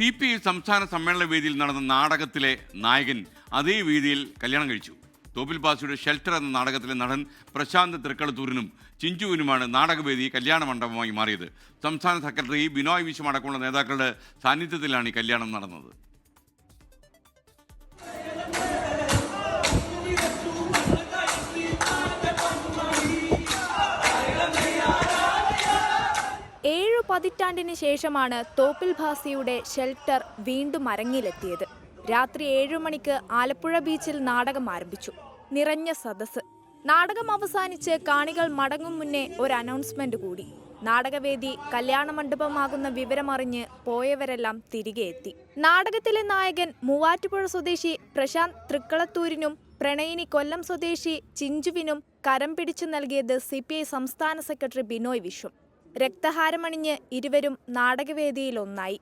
TP സംസ്ഥാന സമ്മേളന വേദിയിൽ നടന്ന നാടകത്തിലെ നായകൻ അതേ വേദിയിൽ കല്യാണം കഴിച്ചു. തോപ്പിൽ ഭാസിയുടെ ഷെൽട്ടർ എന്ന നാടകത്തിലെ നടൻ പ്രശാന്ത് തൃക്കളത്തൂരിനും ചിഞ്ചുവിനുമാണ് നാടകവേദി കല്യാണ മണ്ഡപമായി മാറിയത്. സംസ്ഥാന സെക്രട്ടറി ബിനോയ് വിശ്വം അടക്കമുള്ള നേതാക്കളുടെ സാന്നിധ്യത്തിലാണ് ഈ കല്യാണം നടന്നത്. പതിറ്റാണ്ടിന് ശേഷമാണ് തോപ്പിൽ ഭാസിയുടെ ഷെൽട്ടർ വീണ്ടും അരങ്ങിലെത്തിയത്. രാത്രി 7 മണിക്ക് ആലപ്പുഴ ബീച്ചിൽ നാടകം ആരംഭിച്ചു. നിറഞ്ഞ സദസ്സ്. നാടകം അവസാനിച്ച് കാണികൾ മടങ്ങും മുന്നേ ഒരു അനൗൺസ്മെന്റ് കൂടി. നാടകവേദി കല്യാണ മണ്ഡപമാകുന്ന വിവരമറിഞ്ഞ് പോയവരെല്ലാം തിരികെ എത്തി. നാടകത്തിലെ നായകൻ മൂവാറ്റുപുഴ സ്വദേശി പ്രശാന്ത് തൃക്കളത്തൂരിനും പ്രണയിനി കൊല്ലം സ്വദേശി ചിഞ്ചുവിനും കരം പിടിച്ചു നൽകിയത് CPI സംസ്ഥാന സെക്രട്ടറി ബിനോയ് വിശ്വം. രക്തഹാരമണിഞ്ഞ് ഇരുവരും നാടകവേദിയിൽ ഒന്നായി.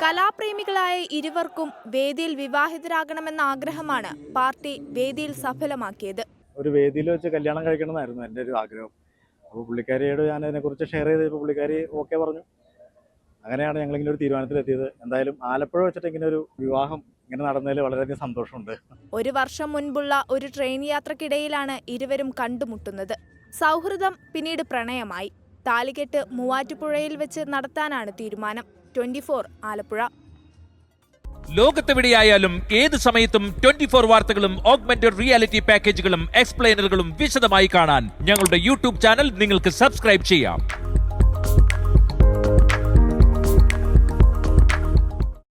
കലാപ്രേമികളായ ഇരുവർക്കും വേദിയിൽ വിവാഹിതരാകണമെന്ന ആഗ്രഹമാണ് പാർട്ടി വേദിയിൽ സഫലമാക്കിയത്. ഒരു വേദിയിൽ വെച്ച് കല്യാണം കഴിക്കണമെന്നായിരുന്നു എൻ്റെ ഒരു ആഗ്രഹം. അപ്പോൾ പുള്ളിക്കാരിയോട് ഞാൻ അതിനെക്കുറിച്ച് ഷെയർ ചെയ്തപ്പോൾ പുള്ളിക്കാരി ഓക്കെ പറഞ്ഞു. അങ്ങനെയാണ് ഞങ്ങളിങ്ങനെ ഒരു തീരുമാനത്തിലെത്തിയത്. എന്തായാലും ആലപ്പുഴ വെച്ചിട്ട് ഇങ്ങനെ ഒരു വിവാഹം ഇങ്ങനെ നടന്നതിൽ വളരെയധികം സന്തോഷമുണ്ട്. 1 വർഷം മുൻപുള്ള ഒരു ട്രെയിൻ യാത്രക്കിടയിലാണ് ഇരുവരും കണ്ടുമുട്ടുന്നത്. സൗഹൃദം പിന്നീട് പ്രണയമായി. താലികെട്ട് മൂവാറ്റുപുഴയിൽ വെച്ച് നടത്താനാണ് തീരുമാനം. 24 ആലപ്പുഴ. ലോകത്തെവിടെയായാലും ഏത് സമയത്തും 24 വാർത്തകളും ഓഗ്മെന്റഡ് റിയാലിറ്റി പാക്കേജുകളും എക്സ്പ്ലെയിനറുകളും വിശദമായി കാണാൻ ഞങ്ങളുടെ YouTube ചാനൽ നിങ്ങൾക്ക് സബ്സ്ക്രൈബ് ചെയ്യാം.